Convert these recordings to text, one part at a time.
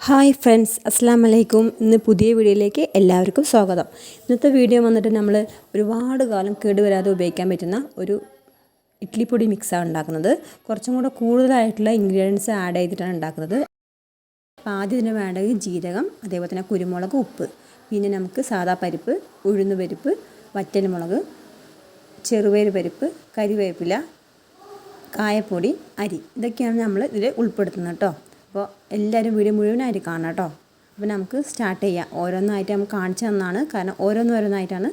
Hi friends, അസ്സാം വലൈക്കും. ഇന്ന് പുതിയ വീഡിയോയിലേക്ക് എല്ലാവർക്കും സ്വാഗതം. ഇന്നത്തെ വീഡിയോ വന്നിട്ട് നമ്മൾ ഒരുപാട് കാലം കേടുവരാതെ ഉപയോഗിക്കാൻ പറ്റുന്ന ഒരു ഇഡ്ഡലിപ്പൊടി മിക്സാണ് ഉണ്ടാക്കുന്നത്. കുറച്ചും കൂടെ കൂടുതലായിട്ടുള്ള ഇൻഗ്രീഡിയൻസ് ആഡ് ചെയ്തിട്ടാണ് ഉണ്ടാക്കുന്നത്. അപ്പോൾ ആദ്യം ഇതിന് വേണ്ടത് ജീരകം, അതേപോലെ തന്നെ കുരുമുളക്, ഉപ്പ്, പിന്നെ നമുക്ക് സാദാ പരിപ്പ്, ഉഴുന്ന് പരിപ്പ്, വറ്റൽമുളക്, ചെറുപയർ പരിപ്പ്, കരിവേപ്പില, കായപ്പൊടി, അരി, ഇതൊക്കെയാണ് നമ്മൾ ഇതിൽ ഉൾപ്പെടുത്തുന്നത് കേട്ടോ. അപ്പോൾ എല്ലാവരും വീഡിയോ മുഴുവനായിട്ട് കാണാം കേട്ടോ. അപ്പോൾ നമുക്ക് സ്റ്റാർട്ട് ചെയ്യാം. ഓരോന്നായിട്ട് നമുക്ക് കാണിച്ചു തന്നാണ്, കാരണം ഓരോന്നായിട്ടാണ്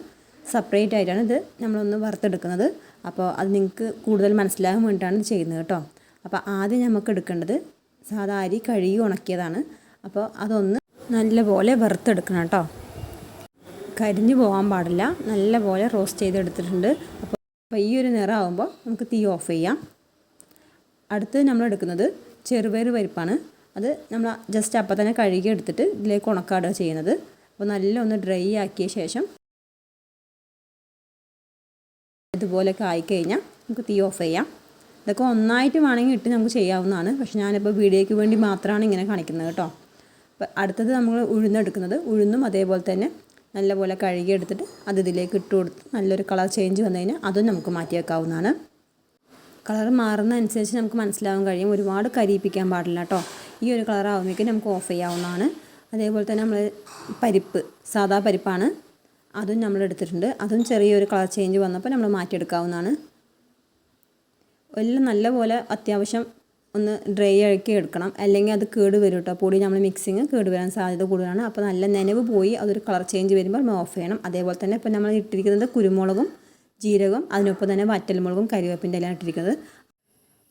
സെപ്പറേറ്റ് ആയിട്ടാണ് ഇത് നമ്മളൊന്ന് വറുത്തെടുക്കുന്നത്. അപ്പോൾ അത് നിങ്ങൾക്ക് കൂടുതൽ മനസ്സിലാകാൻ വേണ്ടിയിട്ടാണ് ഇത് ചെയ്യുന്നത് കേട്ടോ. അപ്പോൾ ആദ്യം നമുക്ക് എടുക്കേണ്ടത് സാധാ അരി കഴുകി ഉണക്കിയതാണ്. അപ്പോൾ അതൊന്ന് നല്ലപോലെ വറുത്തെടുക്കണം കേട്ടോ. കരിഞ്ഞു പോകാൻ പാടില്ല. നല്ലപോലെ റോസ്റ്റ് ചെയ്തെടുത്തിട്ടുണ്ട്. അപ്പോൾ ഈ ഒരു നിറമാകുമ്പോൾ നമുക്ക് തീ ഓഫ് ചെയ്യാം. അടുത്ത് നമ്മൾ എടുക്കുന്നത് ചെറുപയർ പരിപ്പാണ്. അത് നമ്മൾ ജസ്റ്റ് അപ്പം തന്നെ കഴുകി എടുത്തിട്ട് ഇതിലേക്ക് ഉണക്കാടുക ചെയ്യുന്നത്. അപ്പോൾ നല്ല ഒന്ന് ഡ്രൈ ആക്കിയ ശേഷം ഇതുപോലെയൊക്കെ ആയിക്കഴിഞ്ഞാൽ നമുക്ക് തീ ഓഫ് ചെയ്യാം. ഇതൊക്കെ ഒന്നായിട്ട് വേണമെങ്കിൽ ഇട്ട് നമുക്ക് ചെയ്യാവുന്നതാണ്. പക്ഷെ ഞാനിപ്പോൾ വീഡിയോയ്ക്ക് വേണ്ടി മാത്രമാണ് ഇങ്ങനെ കാണിക്കുന്നത് കേട്ടോ. അപ്പോൾ അടുത്തത് നമ്മൾ ഉഴുന്നെടുക്കുന്നത്. ഉഴുന്നും അതേപോലെ തന്നെ നല്ലപോലെ കഴുകി എടുത്തിട്ട് അത് ഇതിലേക്ക് ഇട്ട് കൊടുത്ത് നല്ലൊരു കളർ ചേഞ്ച് വന്നു കഴിഞ്ഞാൽ അതും നമുക്ക് മാറ്റി വെക്കാവുന്നതാണ്. കളർ മാറുന്ന അനുസരിച്ച് നമുക്ക് മനസ്സിലാവാൻ കഴിയും. ഒരുപാട് കരിയിപ്പിക്കാൻ പാടില്ല കേട്ടോ. ഈ ഒരു കളർ ആകുമ്പോഴേക്കും നമുക്ക് ഓഫ് ചെയ്യാവുന്നതാണ്. അതേപോലെ തന്നെ നമ്മൾ പരിപ്പ്, സാദാ പരിപ്പാണ്, അതും നമ്മൾ എടുത്തിട്ടുണ്ട്. അതും ചെറിയൊരു കളർ ചേഞ്ച് വന്നപ്പോൾ നമ്മൾ മാറ്റിയെടുക്കാവുന്നതാണ്. എല്ലാം നല്ലപോലെ അത്യാവശ്യം ഒന്ന് ഡ്രൈ ആക്കി എടുക്കണം, അല്ലെങ്കിൽ അത് കേട് വരും കേട്ടോ. പൊടി നമ്മൾ മിക്സിങ് കേട് വരാൻ സാധ്യത കൂടുതലാണ്. അപ്പോൾ നല്ല നനവ് പോയി അതൊരു കളർ ചേഞ്ച് വരുമ്പോൾ നമ്മൾ ഓഫ് ചെയ്യണം. അതേപോലെ തന്നെ ഇപ്പോൾ നമ്മൾ ഇട്ടിരിക്കുന്നത് കുരുമുളകും ജീരകം, അതിനൊപ്പം തന്നെ വറ്റൽമുളകും കരിവേപ്പിൻ്റെ എല്ലാം ഇട്ടിരിക്കുന്നത്.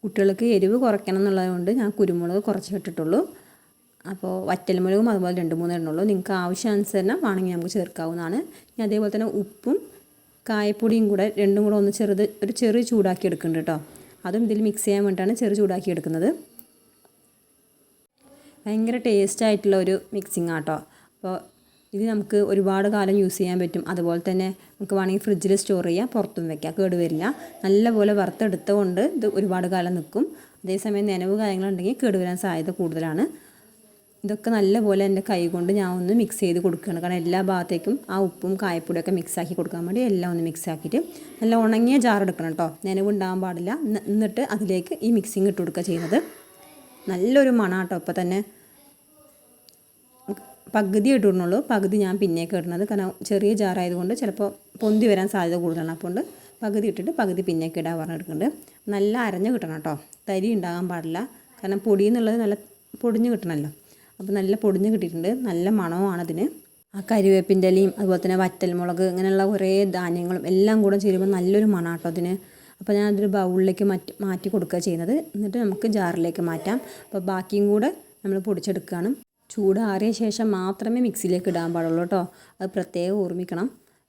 കുട്ടികൾക്ക് എരിവ് കുറയ്ക്കണം എന്നുള്ളതുകൊണ്ട് ഞാൻ കുരുമുളക് കുറച്ച് ഇട്ടിട്ടുള്ളൂ. അപ്പോൾ വറ്റൽമുളകും അതുപോലെ 2-3 എണ്ണുള്ളൂ. നിങ്ങൾക്ക് ആവശ്യാനുസരണം വേണമെങ്കിൽ നമുക്ക് ചേർക്കാവുന്നതാണ്. ഇനി അതേപോലെ തന്നെ ഉപ്പും കായപ്പൊടിയും കൂടെ രണ്ടും കൂടെ ഒന്ന് ചെറിയ ചൂടാക്കി എടുക്കുന്നുണ്ട് കേട്ടോ. അതും ഇതിൽ മിക്സ് ചെയ്യാൻ വേണ്ടിയിട്ടാണ് ചൂടാക്കി എടുക്കുന്നത്. ഭയങ്കര ടേസ്റ്റ് ആയിട്ടുള്ള ഒരു മിക്സിങ് ആട്ടോ. അപ്പോൾ ഇത് നമുക്ക് ഒരുപാട് കാലം യൂസ് ചെയ്യാൻ പറ്റും. അതുപോലെ തന്നെ നമുക്ക് വേണമെങ്കിൽ ഫ്രിഡ്ജിൽ സ്റ്റോർ ചെയ്യാം, പുറത്തും വയ്ക്കാം, കേടുവരില്ല. നല്ലപോലെ വറുത്തെടുത്തത് കൊണ്ട് ഇത് ഒരുപാട് കാലം നിൽക്കും. അതേസമയം നനവ് കാര്യങ്ങളുണ്ടെങ്കിൽ കേടുവരാൻ സാധ്യത കൂടുതലാണ്. ഇതൊക്കെ നല്ലപോലെ എൻ്റെ കൈ കൊണ്ട് ഞാൻ ഒന്ന് മിക്സ് ചെയ്ത് കൊടുക്കുകയാണ്. കാരണം എല്ലാ ഭാഗത്തേക്കും ആ ഉപ്പും കായപ്പൊടിയൊക്കെ മിക്സാക്കി കൊടുക്കാൻ വേണ്ടി എല്ലാം ഒന്ന് മിക്സ് ആക്കിയിട്ട് നല്ല ഉണങ്ങിയ ജാർ എടുക്കണം കേട്ടോ. നനവ് ഉണ്ടാകാൻ പാടില്ല. എന്നിട്ട് അതിലേക്ക് ഈ മിക്സിങ് ഇട്ട് കൊടുക്കുക ചെയ്യുന്നത്. നല്ലൊരു മണം കേട്ടോ. ഇപ്പോൾ തന്നെ പകുതി ഇട്ടിടുന്നുള്ളൂ, പകുതി ഞാൻ പിന്നേക്ക് ഇടുന്നത്. കാരണം ചെറിയ ജാറായതുകൊണ്ട് ചിലപ്പോൾ പൊന്തി വരാൻ സാധ്യത കൂടുതലാണ്. അപ്പോൾ പകുതി ഇട്ടിട്ട് പകുതി പിന്നേക്ക് ഇടാൻ പറഞ്ഞെടുക്കുന്നുണ്ട്. നല്ല അരഞ്ഞ് കിട്ടണം കേട്ടോ. തരി ഉണ്ടാകാൻ പാടില്ല. കാരണം പൊടി എന്നുള്ളത് നല്ല പൊടിഞ്ഞ് കിട്ടണമല്ലോ. അപ്പോൾ നല്ല പൊടിഞ്ഞ് കിട്ടിയിട്ടുണ്ട്. നല്ല മണവുമാണ് അതിന്. ആ കരിവേപ്പിൻ്റെ ഇലയും അതുപോലെ തന്നെ വറ്റൽമുളക്, ഇങ്ങനെയുള്ള കുറേ ധാന്യങ്ങളും എല്ലാം കൂടെ ചേരുമ്പോൾ നല്ലൊരു മണം കേട്ടോ അതിന്. അപ്പോൾ ഞാൻ അതൊരു ബൗളിലേക്ക് മാറ്റി കൊടുക്കുക ചെയ്യുന്നത്. എന്നിട്ട് നമുക്ക് ജാറിലേക്ക് മാറ്റാം. അപ്പോൾ ബാക്കിയും കൂടെ നമ്മൾ പൊടിച്ചെടുക്കുകയാണ്. ചൂടാറിയ ശേഷം മാത്രമേ മിക്സിയിലേക്ക് ഇടാൻ പാടുള്ളൂ കേട്ടോ. അത് പ്രത്യേകം ഓർമ്മിക്കണം.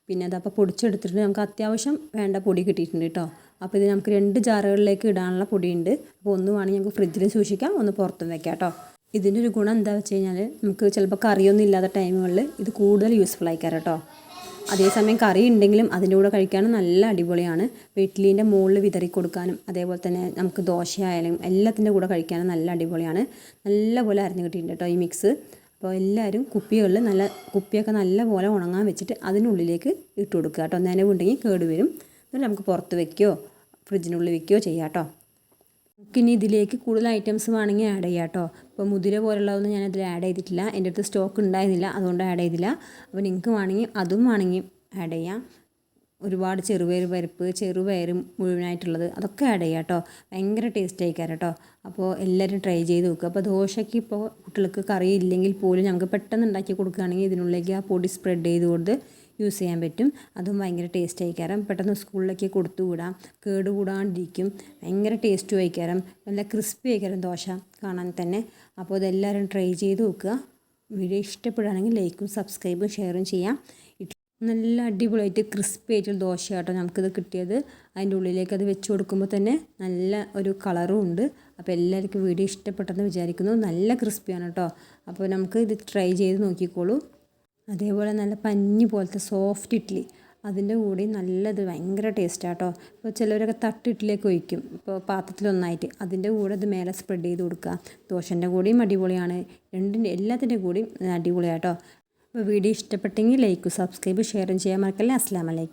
പിന്നെ അതപ്പോൾ പൊടിച്ചെടുത്തിട്ട് നമുക്ക് അത്യാവശ്യം വേണ്ട പൊടി കിട്ടിയിട്ടുണ്ട് കേട്ടോ. അപ്പോൾ ഇത് നമുക്ക് 2 ജാറുകളിലേക്ക് ഇടാനുള്ള പൊടിയുണ്ട്. അപ്പോൾ ഒന്ന് വേണമെങ്കിൽ നമുക്ക് ഫ്രിഡ്ജിൽ സൂക്ഷിക്കാം, ഒന്ന് പുറത്തും വെക്കാം കേട്ടോ. ഇതിൻ്റെ ഒരു ഗുണം എന്താ വെച്ച് കഴിഞ്ഞാൽ നമുക്ക് ചിലപ്പോൾ കറിയൊന്നും ഇല്ലാത്ത ടൈമുകളിൽ ഇത് കൂടുതൽ യൂസ്ഫുൾ ആയിക്കാറ് കേട്ടോ. അതേസമയം കറി ഉണ്ടെങ്കിലും അതിൻ്റെ കൂടെ കഴിക്കാനും നല്ല അടിപൊളിയാണ്. ഇഡ്ഡലീൻ്റെ മുകളിൽ വിതറി കൊടുക്കാനും അതേപോലെ തന്നെ നമുക്ക് ദോശയായാലും എല്ലാത്തിൻ്റെ കൂടെ കഴിക്കാനും നല്ല അടിപൊളിയാണ്. നല്ലപോലെ അരിഞ്ഞ് കിട്ടിയിട്ടുണ്ട് കേട്ടോ ഈ മിക്സ്. അപ്പോൾ എല്ലാവരും കുപ്പിയൊക്കെ നല്ലപോലെ ഉണങ്ങാൻ വെച്ചിട്ട് അതിനുള്ളിലേക്ക് ഇട്ട് കൊടുക്കുക കേട്ടോ. നനവുണ്ടെങ്കിൽ കേടുവരും. എന്നിട്ട് നമുക്ക് പുറത്ത് വയ്ക്കുകയോ ഫ്രിഡ്ജിനുള്ളിൽ വയ്ക്കുകയോ ചെയ്യാം കേട്ടോ. നമുക്കിനി ഇതിലേക്ക് കൂടുതൽ ഐറ്റംസ് വേണമെങ്കിൽ ആഡ് ചെയ്യാം കേട്ടോ. ഇപ്പോൾ മുതിര പോലുള്ളതൊന്നും ഞാനതിൽ ആഡ് ചെയ്തിട്ടില്ല. എൻ്റെ അടുത്ത് സ്റ്റോക്ക് ഉണ്ടായിരുന്നില്ല, അതുകൊണ്ട് ആഡ് ചെയ്തില്ല. അപ്പോൾ നിങ്ങൾക്ക് വേണമെങ്കിൽ അതും വേണമെങ്കിൽ ആഡ് ചെയ്യാം. ഒരുപാട് ചെറുപയർ പരിപ്പ്, ചെറുപയർ മുഴുവനായിട്ടുള്ളത് അതൊക്കെ ആഡ് ചെയ്യാം കേട്ടോ. ഭയങ്കര ടേസ്റ്റ് ആയിക്കാരം കേട്ടോ. അപ്പോൾ എല്ലാവരും ട്രൈ ചെയ്ത് നോക്കുക. അപ്പോൾ ദോശയ്ക്ക് ഇപ്പോൾ കുട്ടികൾക്ക് കറി ഇല്ലെങ്കിൽ പോലും നമുക്ക് പെട്ടെന്ന് ഉണ്ടാക്കി കൊടുക്കുകയാണെങ്കിൽ ഇതിനുള്ളിലേക്ക് ആ പൊടി സ്പ്രെഡ് ചെയ്ത് കൊടുത്ത് യൂസ് ചെയ്യാൻ പറ്റും. അതും ഭയങ്കര ടേസ്റ്റ് ആയിക്കാരം. പെട്ടെന്ന് സ്കൂളിലേക്ക് കൊടുത്തു വിടാം, കേടുകൂടാണ്ടിരിക്കും. ഭയങ്കര ടേസ്റ്റും ആയിക്കാരം. നല്ല ക്രിസ്പി ആയിക്കാരം ദോശ കാണാൻ തന്നെ. അപ്പോൾ ഇതെല്ലാവരും ട്രൈ ചെയ്ത് നോക്കുക. വീഡിയോ ഇഷ്ടപ്പെടുകയാണെങ്കിൽ ലൈക്കും സബ്സ്ക്രൈബും ഷെയറും ചെയ്യാം. നല്ല അടിപൊളിയായിട്ട് ക്രിസ്പി ആയിട്ടുള്ള ദോശ കേട്ടോ നമുക്കിത് കിട്ടിയത്. അതിൻ്റെ ഉള്ളിലേക്ക് അത് വെച്ച് കൊടുക്കുമ്പോൾ തന്നെ നല്ല ഒരു കളറും ഉണ്ട്. അപ്പോൾ എല്ലാവർക്കും വീഡിയോ ഇഷ്ടപ്പെട്ടെന്ന് വിചാരിക്കുന്നു. നല്ല ക്രിസ്പിയാണ് കേട്ടോ. അപ്പോൾ നമുക്ക് ഇത് ട്രൈ ചെയ്ത് നോക്കിക്കോളൂ. അതേപോലെ നല്ല പഞ്ഞി പോലത്തെ സോഫ്റ്റ് ഇഡ്ഡലി, അതിൻ്റെ കൂടി നല്ലത് ഭയങ്കര ടേസ്റ്റാട്ടോ. ഇപ്പോൾ ചിലവരൊക്കെ തട്ടിട്ടിലേക്ക് ഒഴിക്കും, ഇപ്പോൾ പാത്രത്തിലൊന്നായിട്ട്. അതിൻ്റെ കൂടെ ഇത് മേലെ സ്പ്രെഡ് ചെയ്ത് കൊടുക്കുക. ദോശൻ്റെ കൂടിയും അടിപൊളിയാണ്, എല്ലാത്തിൻ്റെ കൂടിയും അടിപൊളിയാട്ടോ. അപ്പോൾ വീഡിയോ ഇഷ്ടപ്പെട്ടെങ്കിൽ ലൈക്ക്, സബ്സ്ക്രൈബ്, ഷെയറും ചെയ്യാൻ മറക്കല്ലേ. അസ്സലാമു അലൈക്കും.